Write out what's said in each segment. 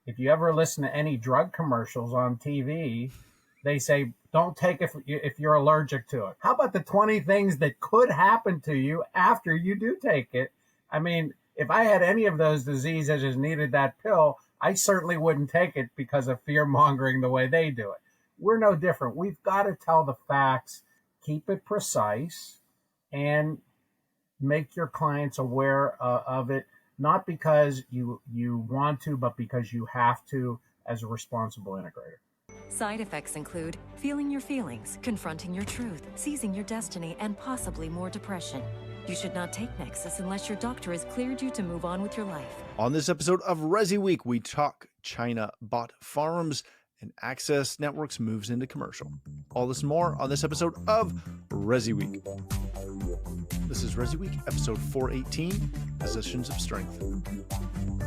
If you ever listen to any drug commercials on TV, they say, don't take it if you're allergic to it. How about the 20 things that could happen to you after you do take it? I mean, if I had any of those diseases and needed that pill, I certainly wouldn't take it because of fear mongering the way they do it. We're no different. We've got to tell the facts, keep it precise, and make your clients aware of it, not because you want to, but because you have to as a responsible integrator. Side effects include feeling your feelings, confronting your truth, seizing your destiny, and possibly more depression. You should not take Nexus unless your doctor has cleared you to move on with your life. On this episode of ResiWeek, we talk China bot farms and Access Networks moves into commercial. All this and more on this episode of ResiWeek. This is ResiWeek, episode 418, Positions of Strength.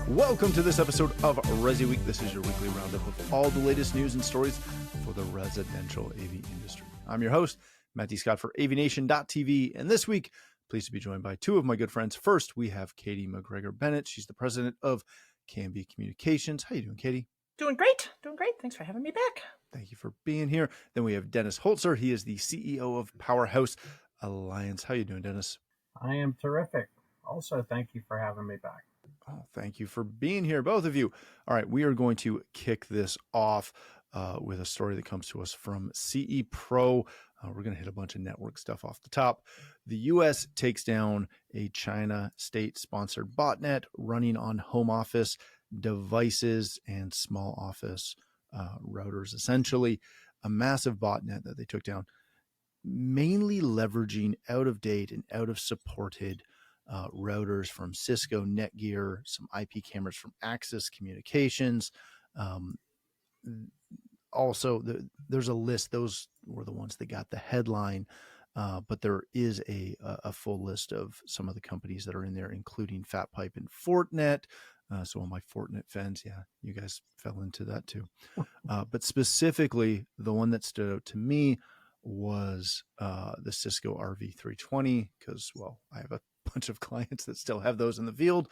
Welcome to this episode of ResiWeek. This is your weekly roundup of all the latest news and stories for the residential AV industry. I'm your host, Matt D. Scott for AVNation.tv, and this week, pleased to be joined by two of my good friends. First, we have Katye McGregor-Bennett. She's the president of KMB Communications. How you doing, Katye? Doing great. Thanks for having me back. Thank you for being here. Then we have Dennis Holzer. He is the CEO of Powerhouse Alliance. How you doing, Dennis? I am terrific. Also, thank you for having me back. Oh, thank you for being here, both of you. All right, we are going to kick this off with a story that comes to us from CE Pro. We're going to hit a bunch of network stuff off the top. The U.S. takes down a China state-sponsored botnet running on home office devices and small office routers, essentially a massive botnet that they took down, mainly leveraging out-of-date and out-of-supported routers from Cisco, Netgear, some IP cameras from Axis Communications. Also, there's a list. Those were the ones that got the headline, but there is a full list of some of the companies that are in there, including FatPipe and Fortinet. So all my Fortinet fans, yeah, you guys fell into that too. But specifically, the one that stood out to me was the Cisco RV320, because, well, I have a bunch of clients that still have those in the field,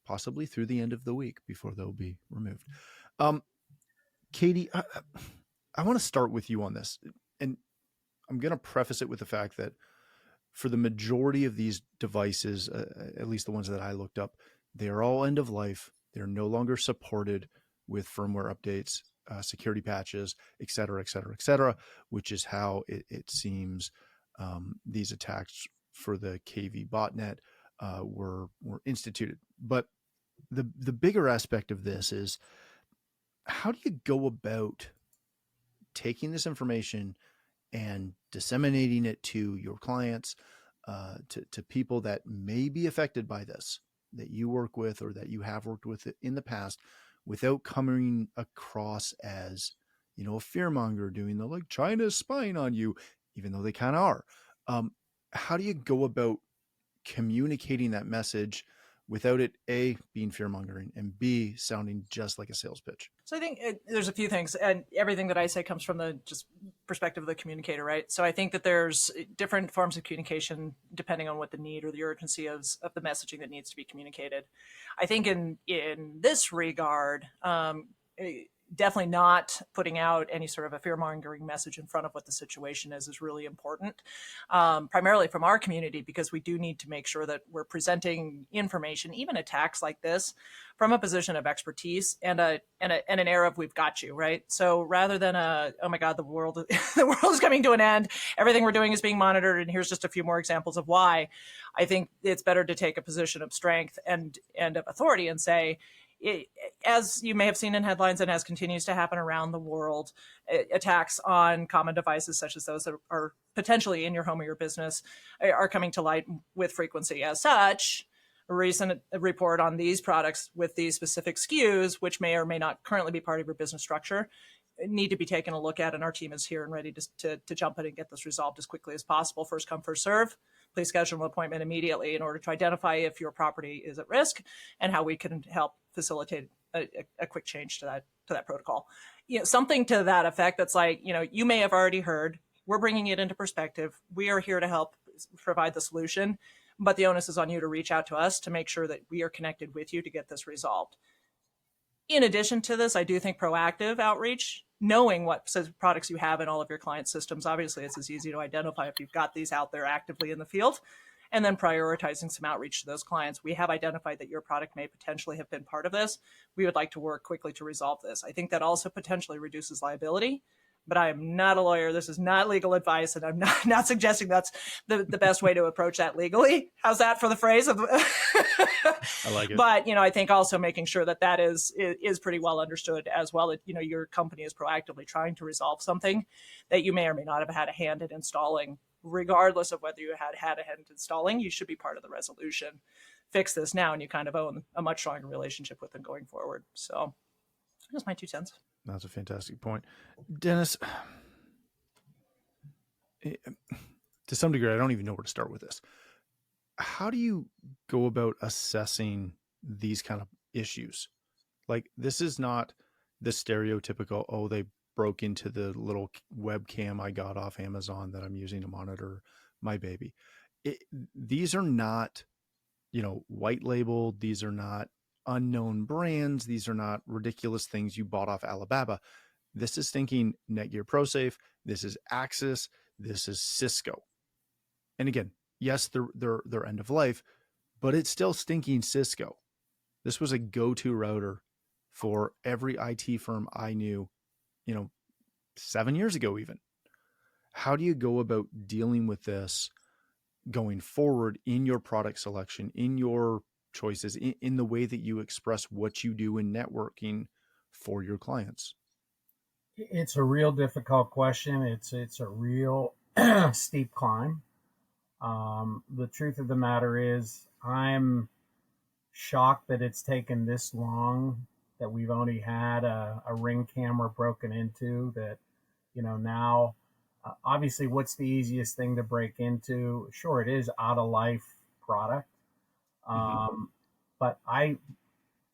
possibly through the end of the week before they'll be removed. Katye, I want to start with you on this, and I'm going to preface it with the fact that for the majority of these devices, at least the ones that I looked up, they are all end of life. They're no longer supported with firmware updates, security patches, et cetera, which is how it seems these attacks for the KV botnet were instituted. But the bigger aspect of this is, how do you go about taking this information and disseminating it to your clients, to people that may be affected by this, that you work with or that you have worked with in the past, without coming across as, a fearmonger doing the, like, China's spying on you, even though they kind of are. How do you go about communicating that message without it, A, being fear-mongering, and B, sounding just like a sales pitch? So I think there's a few things, and everything that I say comes from the just perspective of the communicator, right? So I think that there's different forms of communication depending on what the need or the urgency of the messaging that needs to be communicated. I think in this regard, definitely not putting out any sort of a fear-mongering message in front of what the situation is really important, primarily from our community, because we do need to make sure that we're presenting information, even attacks like this, from a position of expertise and an air of we've got you, right? So rather than oh my God, the world is coming to an end, everything we're doing is being monitored, and here's just a few more examples of why, I think it's better to take a position of strength and of authority and say, as you may have seen in headlines and as continues to happen around the world, attacks on common devices such as those that are potentially in your home or your business are coming to light with frequency. As such, a recent report on these products with these specific SKUs, which may or may not currently be part of your business structure, need to be taken a look at, and our team is here and ready to jump in and get this resolved as quickly as possible. First come, first serve. Please schedule an appointment immediately in order to identify if your property is at risk and how we can help facilitate a quick change to that protocol. Something to that effect that's like, you may have already heard, we're bringing it into perspective. We are here to help provide the solution, but the onus is on you to reach out to us to make sure that we are connected with you to get this resolved. In addition to this, I do think proactive outreach, knowing what products you have in all of your client systems, obviously it's as easy to identify if you've got these out there actively in the field, and then prioritizing some outreach to those clients. We have identified that your product may potentially have been part of this. We would like to work quickly to resolve this. I think that also potentially reduces liability, but I am not a lawyer. This is not legal advice, and I'm not suggesting that's the best way to approach that legally. How's that for the phrase? I like it. But, I think also making sure that is pretty well understood as well. That, your company is proactively trying to resolve something that you may or may not have had a hand in installing. Regardless of whether you had a hand installing, you should be part of the resolution. Fix this now, and you kind of own a much stronger relationship with them going forward. So that's my 2 cents. That's a fantastic point. Dennis, to some degree, I don't even know where to start with this. How do you go about assessing these kind of issues? Like, this is not the stereotypical, oh, they broke into the little webcam I got off Amazon that I'm using to monitor my baby. These are not, white labeled. These are not unknown brands. These are not ridiculous things you bought off Alibaba. This is thinking Netgear ProSafe. This is Axis. This is Cisco. And again, yes, they're end of life, but it's still stinking Cisco. This was a go-to router for every IT firm I knew, 7 years ago even. How do you go about dealing with this going forward in your product selection, in your choices, in the way that you express what you do in networking for your clients? It's a real difficult question. It's a real steep climb. The truth of the matter is, I'm shocked that it's taken this long, that we've only had a Ring camera broken into, that, now, obviously, what's the easiest thing to break into? Sure, it is out of life product. But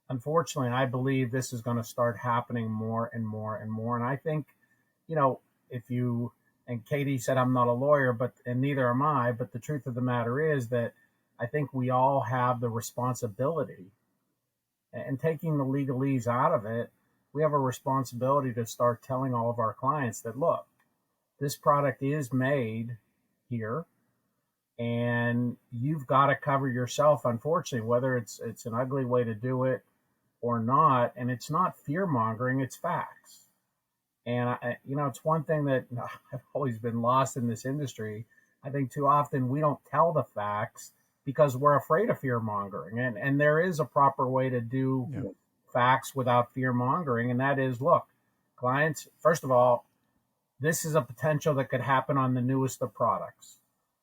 unfortunately, I believe this is going to start happening more and more and more. And I think, and Katie said I'm not a lawyer, and neither am I, but the truth of the matter is that I think we all have the responsibility, and taking the legalese out of it, we have a responsibility to start telling all of our clients that, look, this product is made here, and you've got to cover yourself, unfortunately, whether it's an ugly way to do it or not. And it's not fear mongering, it's facts. And it's one thing that I've always been lost in this industry. I think too often we don't tell the facts because we're afraid of fear mongering. And there is a proper way to do facts without fear mongering. And that is, look, clients, first of all, this is a potential that could happen on the newest of products.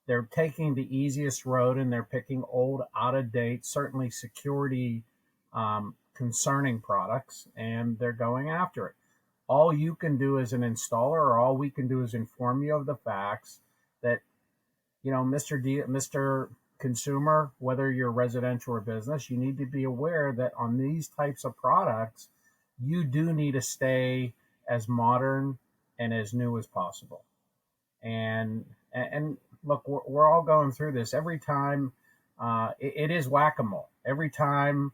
They're taking the easiest road, and they're picking old, out of date, certainly security concerning products, and they're going after it. All you can do as an installer, or all we can do, is inform you of the facts that, Mr. Consumer, whether you're residential or business, you need to be aware that on these types of products, you do need to stay as modern and as new as possible. And look, we're all going through this every time. It is whack-a-mole. Every time,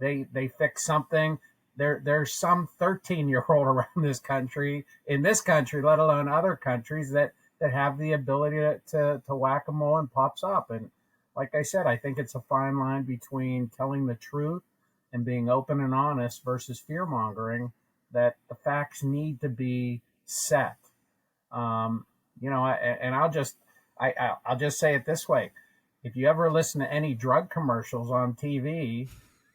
they fix something. There's some 13-year-old around in this country, let alone other countries, that have the ability to whack-a-mole and pops up. And like I said, I think it's a fine line between telling the truth and being open and honest versus fear-mongering, that the facts need to be set. And I'll just say it this way. If you ever listen to any drug commercials on TV,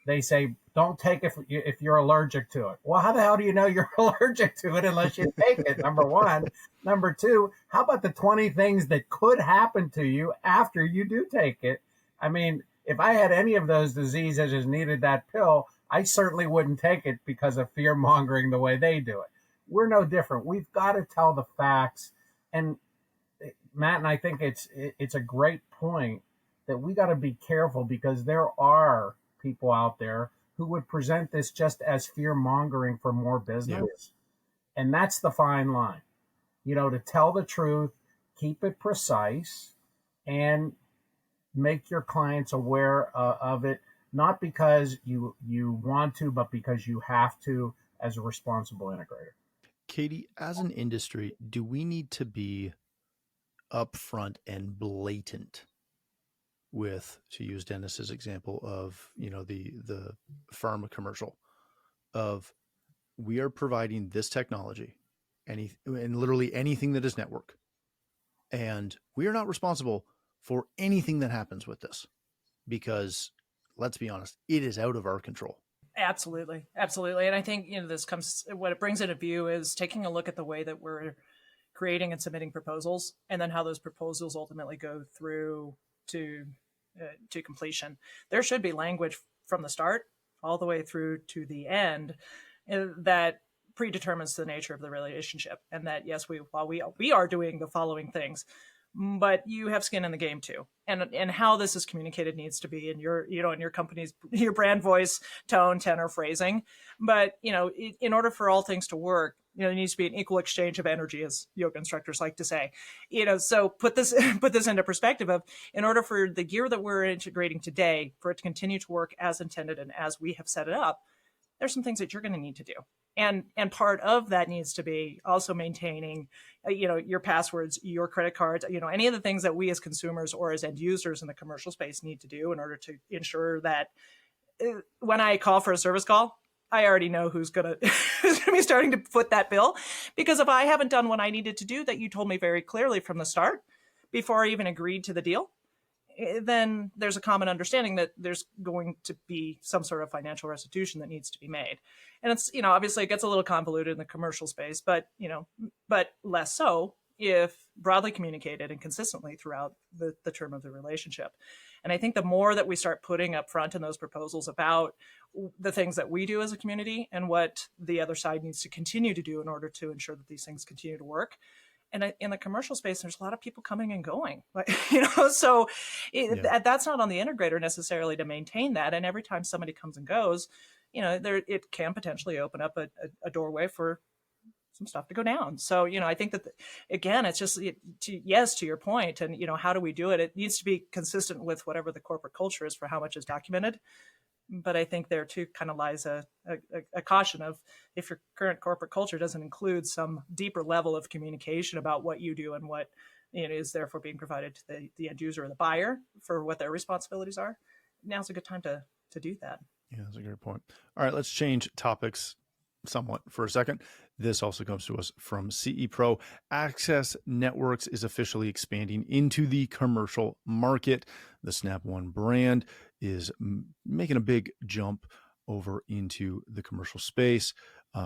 they say, don't take it if you're allergic to it. Well, how the hell do you know you're allergic to it unless you take it? Number one. Number two, how about the 20 things that could happen to you after you do take it? I mean, if I had any of those diseases and needed that pill, I certainly wouldn't take it because of fear mongering the way they do it. We're no different. We've got to tell the facts. And Matt, and I think it's a great point that we got to be careful, because there are people out there who would present this just as fear mongering for more business. Yeah. And that's the fine line, to tell the truth, keep it precise, and make your clients aware of it. not because you want to, but because you have to as a responsible integrator. Katie, as an industry, do we need to be upfront and blatant with, to use Dennis's example of, the pharma commercial of, we are providing this technology, and literally anything that is network, and we are not responsible for anything that happens with this, because let's be honest, it is out of our control. Absolutely. Absolutely. And I think, what it brings into view is taking a look at the way that we're creating and submitting proposals, and then how those proposals ultimately go through to completion. There should be language from the start all the way through to the end that predetermines the nature of the relationship, and that, yes, while we are doing the following things, but you have skin in the game too, and how this is communicated needs to be in your company's, your brand voice, tone, tenor, phrasing. But in order for all things to work, there needs to be an equal exchange of energy, as yoga instructors like to say. So put this into perspective of, in order for the gear that we're integrating today, for it to continue to work as intended and as we have set it up, there's some things that you're going to need to do. And part of that needs to be also maintaining, your passwords, your credit cards, any of the things that we as consumers or as end users in the commercial space need to do in order to ensure that when I call for a service call, I already know who's going to be starting to foot that bill. Because if I haven't done what I needed to do that you told me very clearly from the start, before I even agreed to the deal, then there's a common understanding that there's going to be some sort of financial restitution that needs to be made. And it's, obviously it gets a little convoluted in the commercial space, but less so if broadly communicated and consistently throughout the term of the relationship. And I think the more that we start putting up front in those proposals about the things that we do as a community and what the other side needs to continue to do in order to ensure that these things continue to work. And in the commercial space, there's a lot of people coming and going, so that's not on the integrator necessarily to maintain that. And every time somebody comes and goes, it can potentially open up a doorway for some stuff to go down. So, I think that, again, it's just, to your point, and, how do we do it? It needs to be consistent with whatever the corporate culture is for how much is documented. But I think there too kind of lies a caution of, if your current corporate culture doesn't include some deeper level of communication about what you do and what is therefore being provided to the end user or the buyer for what their responsibilities are, now's a good time to do that. Yeah, that's a great point. All right, let's change topics somewhat for a second. This also comes to us from CE Pro. Access Networks is officially expanding into the commercial market. The Snap One brand is making a big jump over into the commercial space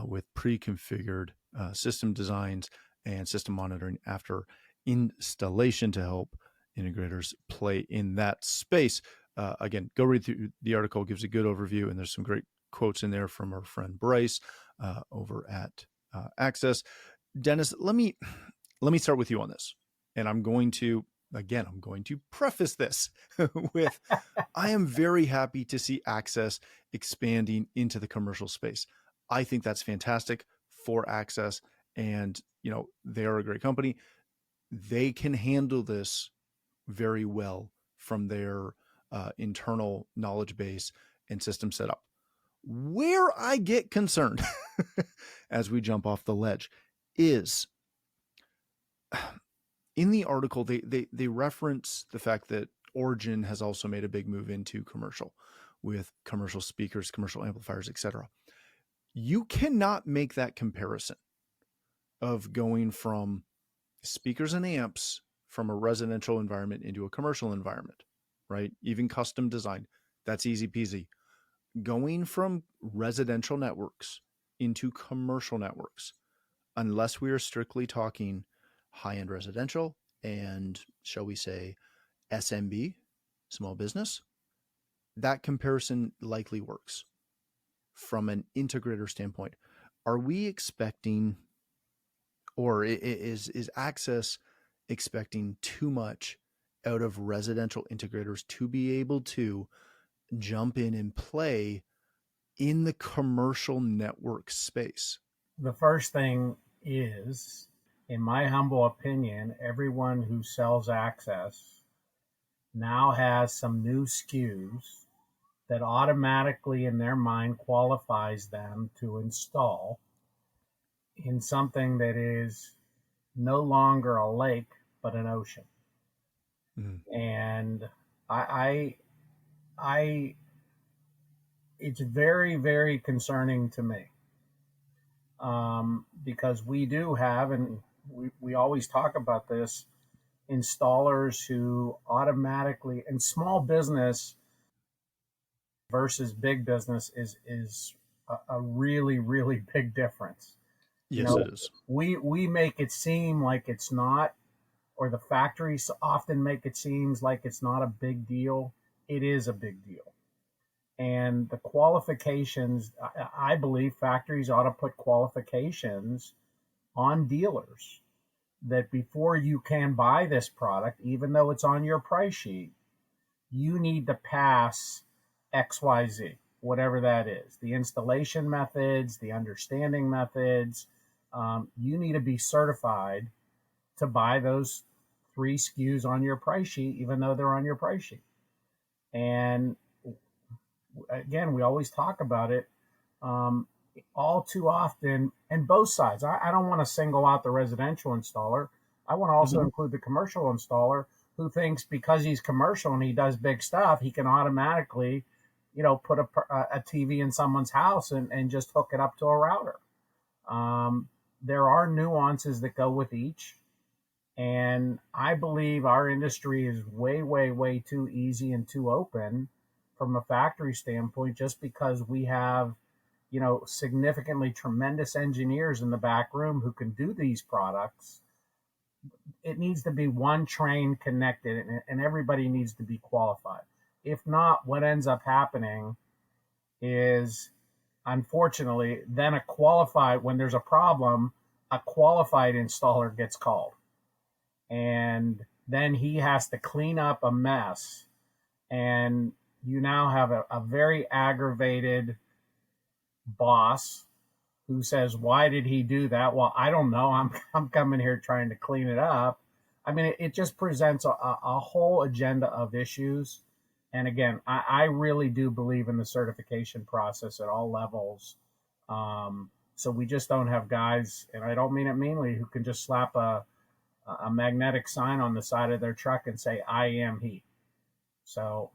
with pre-configured system designs and system monitoring after installation to help integrators play in that space. Again, go read through the article. It gives a good overview, and there's some great quotes in there from our friend Bryce over at Access. Dennis, let me start with you on this, and I'm going to preface this with, I am very happy to see Access expanding into the commercial space. I think that's fantastic for Access, and they are a great company. They can handle this very well from their internal knowledge base and system setup. Where I get concerned as we jump off the ledge is, in the article, they reference the fact that Origin has also made a big move into commercial with commercial speakers, commercial amplifiers, etc. You cannot make that comparison of going from speakers and amps from a residential environment into a commercial environment, right? Even custom design, that's easy peasy. Going from residential networks into commercial networks, unless we are strictly talking high-end residential and, shall we say, SMB, small business, that comparison likely works. From an integrator standpoint, are we expecting, or is Access expecting too much out of residential integrators to be able to jump in and play in the commercial network space? The first thing is, in my humble opinion, everyone who sells Access now has some new SKUs that automatically in their mind qualifies them to install in something that is no longer a lake but an ocean. And I it's very, very concerning to me, because we do have, and we always talk about this, installers who automatically, and small business versus big business is a really, really big difference. Yes, it is. We make it seem like it's not, or the factories often make it seem like it's not a big deal. It is a big deal. And the qualifications, I believe factories ought to put qualifications on dealers that before you can buy this product, even though it's on your price sheet, you need to pass XYZ, whatever that is. The installation methods, the understanding methods, you need to be certified to buy those 3 SKUs on your price sheet, even though they're on your price sheet. And again, we always talk about it, all too often, and both sides. I don't want to single out the residential installer. I want to also include the commercial installer who thinks because he's commercial and he does big stuff, he can automatically, put a TV in someone's house and just hook it up to a router. There are nuances that go with each. And I believe our industry is way, way, way too easy and too open from a factory standpoint, just because we have, significantly tremendous engineers in the back room who can do these products. It needs to be one train connected, and everybody needs to be qualified. If not, what ends up happening is, unfortunately, then when there's a problem, a qualified installer gets called. And then he has to clean up a mess. And you now have a very aggravated boss who says, why did he do that? Well, I don't know. I'm coming here trying to clean it up. I mean, it just presents a whole agenda of issues. And again, I really do believe in the certification process at all levels. So we just don't have guys, and I don't mean it meanly, who can just slap a magnetic sign on the side of their truck and say, I am he. So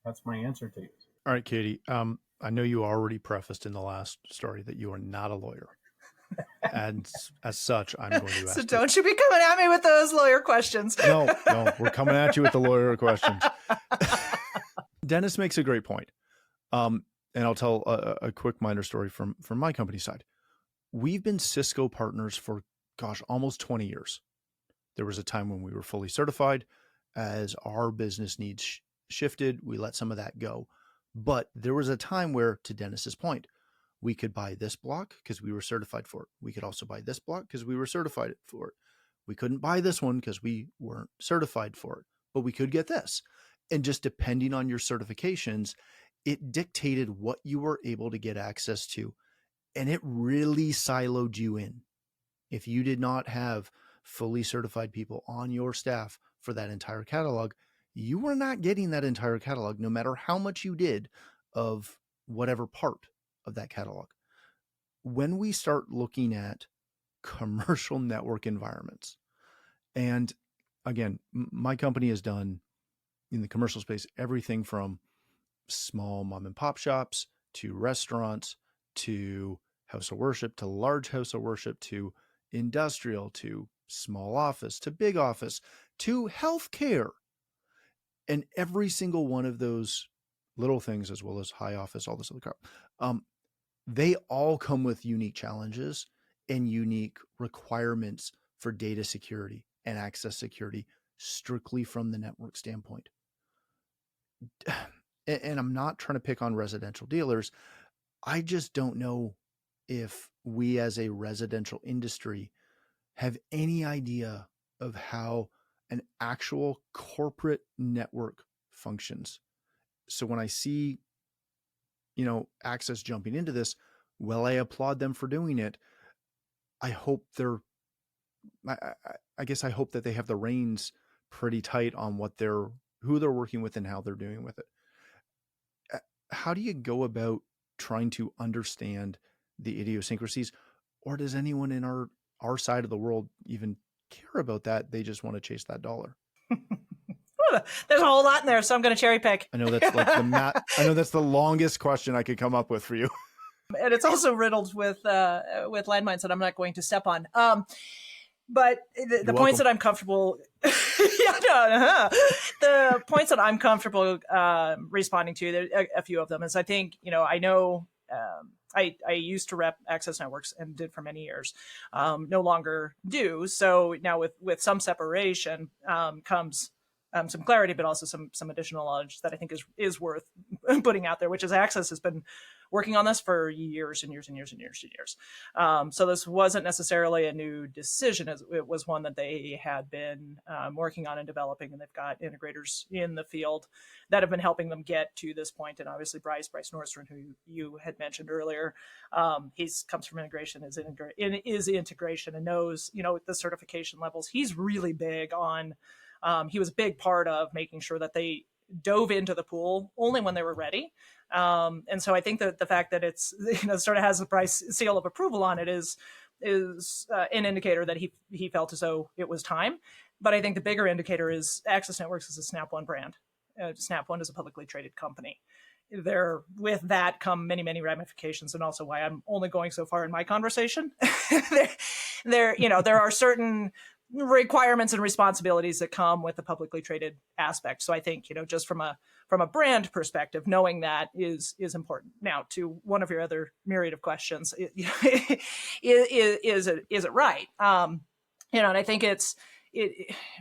that's my answer to you. All right, Katie. I know you already prefaced in the last story that you are not a lawyer. And as such, I'm going to ask So don't you be coming at me with those lawyer questions. No, we're coming at you with the lawyer questions. Dennis makes a great point. And I'll tell a quick minor story from my company side. We've been Cisco partners for, almost 20 years. There was a time when we were fully certified. As our business needs shifted, we let some of that go. But there was a time where, to Dennis's point, we could buy this block because we were certified for it. We could also buy this block because we were certified for it. We couldn't buy this one because we weren't certified for it, but we could get this. And just depending on your certifications, it dictated what you were able to get access to. And it really siloed you in. If you did not have fully certified people on your staff for that entire catalog, you were not getting that entire catalog, no matter how much you did of whatever part of that catalog. When we start looking at commercial network environments, and again, my company has done in the commercial space everything from small mom and pop shops to restaurants to house of worship to large house of worship to industrial to small office to big office to healthcare. And every single one of those little things, as well as high office, all this other crap, they all come with unique challenges and unique requirements for data security and access security strictly from the network standpoint. And I'm not trying to pick on residential dealers. I just don't know if we as a residential industry have any idea of how an actual corporate network functions. So when I see, Access jumping into this, well, I applaud them for doing it. I hope I guess I hope that they have the reins pretty tight on who they're working with and how they're doing with it. how do you go about trying to understand the idiosyncrasies, or does anyone in our side of the world even care about that? They just want to chase that dollar. There's a whole lot in there, so I'm going to cherry pick. I know that's like I know that's the longest question I could come up with for you. And it's also riddled with landmines that I'm not going to step on. But the points that I'm comfortable, the points that I'm comfortable responding to, there a few of them is, I think, I know I used to rep access networks and did for many years, no longer do. So now with some separation comes some clarity, but also some additional knowledge that I think is worth putting out there, which is Access has been working on this for years and years and years and years and years. So this wasn't necessarily a new decision. It was one that they had been working on and developing, and they've got integrators in the field that have been helping them get to this point. And obviously Bryce Nordstrom, who you had mentioned earlier, he's comes from integration, is integration, and knows, the certification levels. He's really big on, he was a big part of making sure that they dove into the pool only when they were ready. And so I think that the fact that it's, sort of has the Bryce seal of approval on it is an indicator that he felt as though it was time. But I think the bigger indicator is Access Networks is a Snap One brand. Snap One is a publicly traded company. With that come many, many ramifications, and also why I'm only going so far in my conversation. there are certain requirements and responsibilities that come with the publicly traded aspect. So I think, just from a brand perspective, knowing that is important. Now, to one of your other myriad of questions, is it right? And I think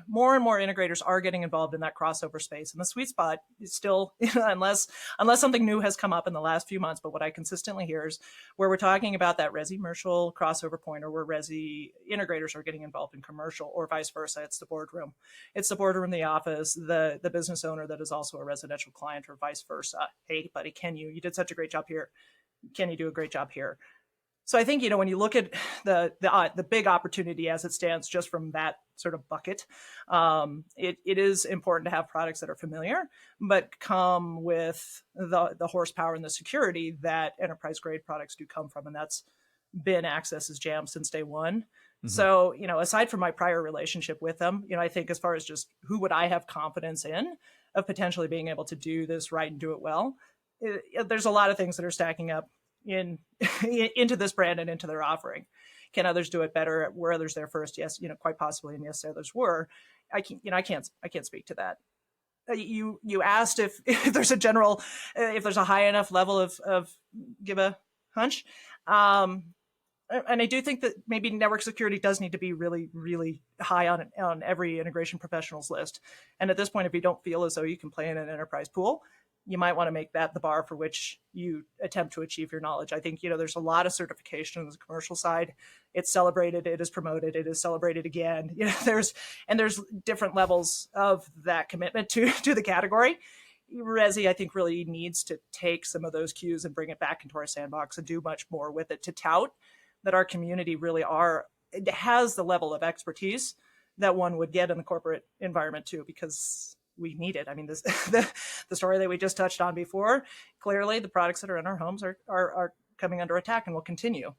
more and more integrators are getting involved in that crossover space, and the sweet spot is still, unless something new has come up in the last few months. But what I consistently hear is where we're talking about that resi commercial crossover point, or where resi integrators are getting involved in commercial, or vice versa. It's the boardroom, the office, the business owner that is also a residential client, or vice versa. Hey, buddy, you did such a great job here. Can you do a great job here? So I think, when you look at the big opportunity as it stands, just from that sort of bucket, it is important to have products that are familiar, but come with the horsepower and the security that enterprise grade products do come from. And that's been Access's jam since day one. Mm-hmm. So, aside from my prior relationship with them, I think as far as just who would I have confidence in of potentially being able to do this right and do it well, there's a lot of things that are stacking up into this brand and into their offering. Can others do it better? Were others there first? Yes, quite possibly, and yes, others were. I can't speak to that. You asked if there's if there's a high enough level of give a hunch, and I do think that maybe network security does need to be really, really high on every integration professional's list. And at this point, if you don't feel as though you can play in an enterprise pool, you might want to make that the bar for which you attempt to achieve your knowledge. I think, there's a lot of certification on the commercial side. It's celebrated, it is promoted, it is celebrated again. There's different levels of that commitment to the category. Resi, I think, really needs to take some of those cues and bring it back into our sandbox and do much more with it, to tout that our community really has the level of expertise that one would get in the corporate environment too, because we need it. I mean, the story that we just touched on before, clearly the products that are in our homes are coming under attack and will continue.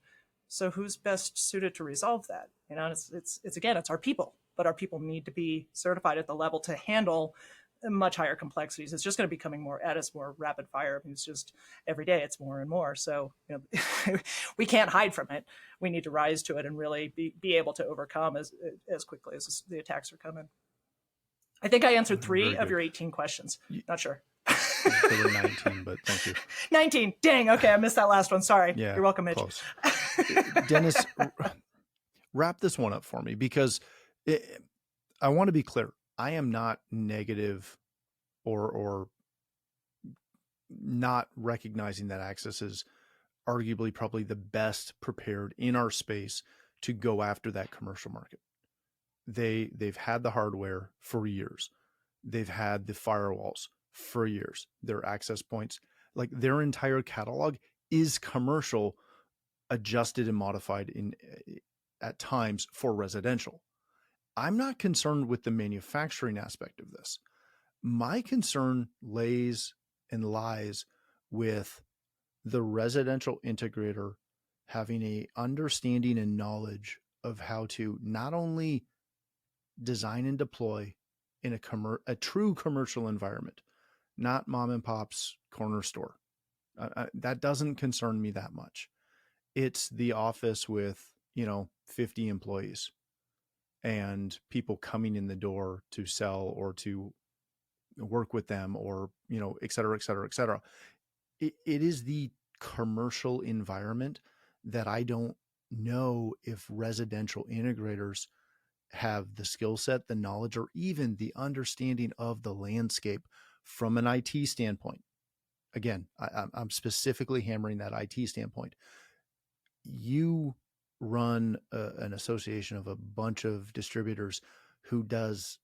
So who's best suited to resolve that? It's our people, but our people need to be certified at the level to handle much higher complexities. It's just going to be coming more at us, more rapid fire. I mean, it's just every day it's more and more. So we can't hide from it. We need to rise to it and really be able to overcome as quickly as the attacks are coming. I think I answered 3 of your 18 questions. Not sure. There were 19, but thank you. 19. Dang. Okay. I missed that last one. Sorry. Yeah, you're welcome, Mitch. Close. Dennis, wrap this one up for me, because I want to be clear. I am not negative or not recognizing that Access is arguably probably the best prepared in our space to go after that commercial market. They've had the hardware for years. They've had the firewalls for years. Their access points, like their entire catalog is commercial, adjusted and modified at times for residential. I'm not concerned with the manufacturing aspect of this. My concern lies with the residential integrator having a understanding and knowledge of how to not only design and deploy in a true commercial environment, not mom and pop's corner store. That doesn't concern me that much. It's the office with, 50 employees and people coming in the door to sell or to work with them, or, et cetera, et cetera, et cetera. It is the commercial environment that I don't know if residential integrators have the skill set, the knowledge, or even the understanding of the landscape from an IT standpoint. Again, I'm specifically hammering that IT standpoint. You run an association of a bunch of distributors who does,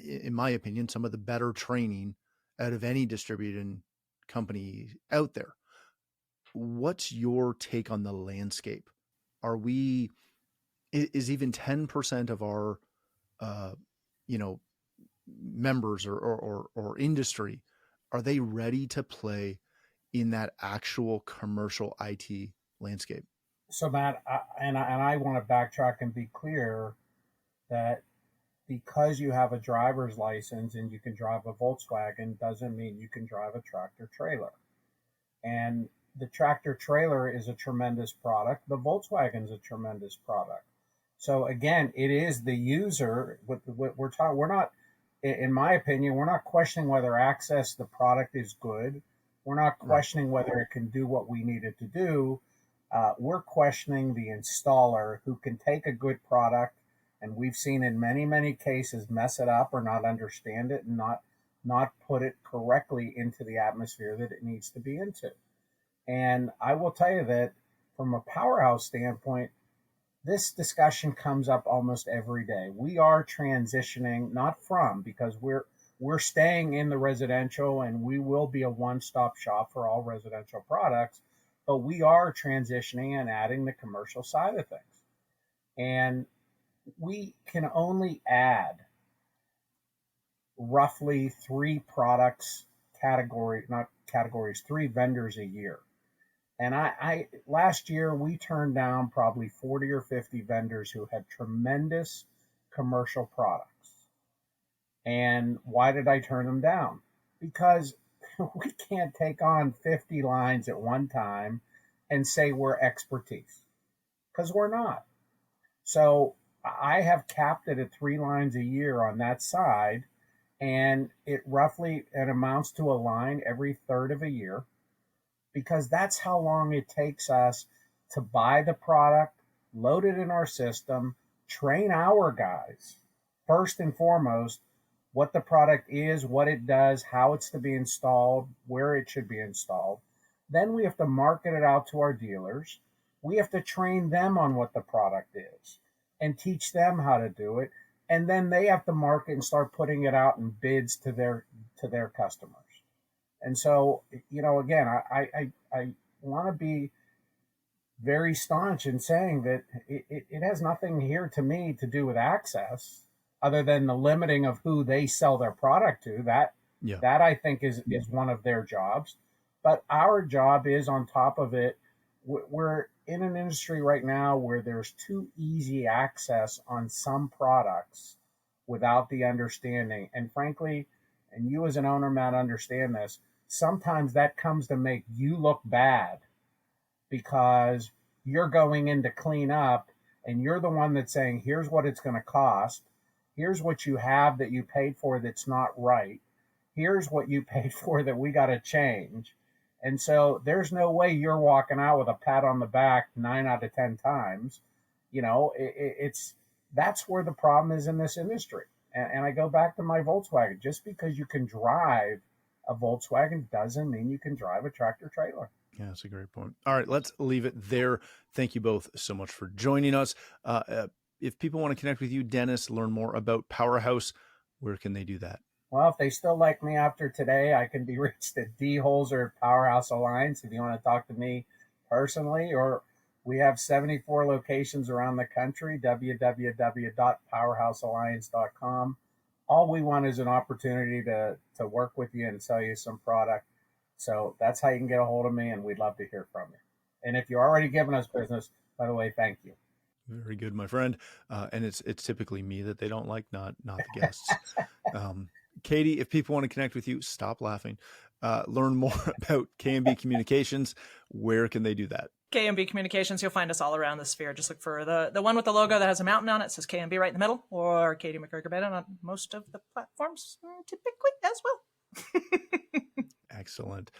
in my opinion, some of the better training out of any distributing company out there. What's your take on the landscape? Is even 10% of our, members or industry, are they ready to play in that actual commercial IT landscape? So Matt, I want to backtrack and be clear that because you have a driver's license and you can drive a Volkswagen doesn't mean you can drive a tractor trailer. And the tractor trailer is a tremendous product. The Volkswagen is a tremendous product. So again, it is the user. What we're talking. We're not, in my opinion, we're not questioning whether access the product is good. We're not questioning whether it can do what we need it to do. We're questioning the installer who can take a good product, and we've seen in many, many cases mess it up or not understand it and not put it correctly into the atmosphere that it needs to be into. And I will tell you that from a Powerhouse standpoint, this discussion comes up almost every day. We are transitioning, not from, because we're staying in the residential and we will be a one-stop shop for all residential products, but we are transitioning and adding the commercial side of things. And we can only add roughly three vendors a year. And I last year we turned down probably 40 or 50 vendors who had tremendous commercial products. And why did I turn them down? Because we can't take on 50 lines at one time and say we're expertise, because we're not. So I have capped it at 3 lines a year on that side, and it amounts to a line every third of a year, because that's how long it takes us to buy the product, load it in our system, train our guys, first and foremost, what the product is, what it does, how it's to be installed, where it should be installed. Then we have to market it out to our dealers. We have to train them on what the product is and teach them how to do it. And then they have to market and start putting it out in bids to their customers. And so, again, I want to be very staunch in saying that it has nothing here to me to do with access, other than the limiting of who they sell their product to. That I think is one of their jobs. But our job is, on top of it, we're in an industry right now where there's too easy access on some products without the understanding. And frankly, and you as an owner, Matt, understand this, sometimes that comes to make you look bad because you're going in to clean up and you're the one that's saying, here's what it's going to cost. Here's what you have that you paid for that's not right. Here's what you paid for that we got to change. And so there's no way you're walking out with a pat on the back 9 out of 10 times. That's where the problem is in this industry. And I go back to my Volkswagen. Just because you can drive a Volkswagen doesn't mean you can drive a tractor trailer. Yeah, that's a great point. All right, let's leave it there. Thank you both so much for joining us. If people want to connect with you, Dennis, learn more about Powerhouse, where can they do that? Well, if they still like me after today, I can be reached at D. Holzer at Powerhouse Alliance if you want to talk to me personally, or we have 74 locations around the country, www.powerhousealliance.com. All we want is an opportunity to work with you and sell you some product. So that's how you can get a hold of me, and we'd love to hear from you. And if you're already giving us business, by the way, thank you. Very good, my friend. And it's typically me that they don't like, not the guests. Katie, if people want to connect with you, stop laughing. Learn more about KMB Communications. Where can they do that? KMB Communications, you'll find us all around the sphere. Just look for the one with the logo that has a mountain on it. It says KMB right in the middle, or Katye McGregor-Bennett on most of the platforms, typically as well. Excellent.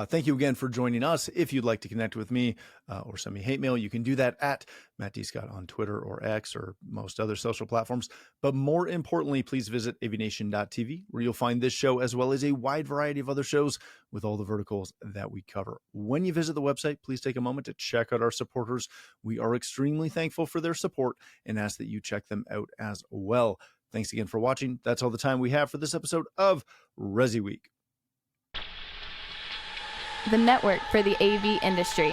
Thank you again for joining us. If you'd like to connect with me or send me hate mail, you can do that at Matt D. Scott on Twitter or X or most other social platforms. But more importantly, please visit AVNation.tv, where you'll find this show as well as a wide variety of other shows with all the verticals that we cover. When you visit the website, please take a moment to check out our supporters. We are extremely thankful for their support and ask that you check them out as well. Thanks again for watching. That's all the time we have for this episode of ResiWeek, the network for the AV industry.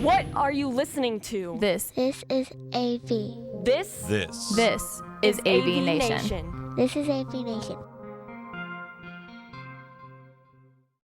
What are you listening to? This is AV. This is AVNation. This is AVNation.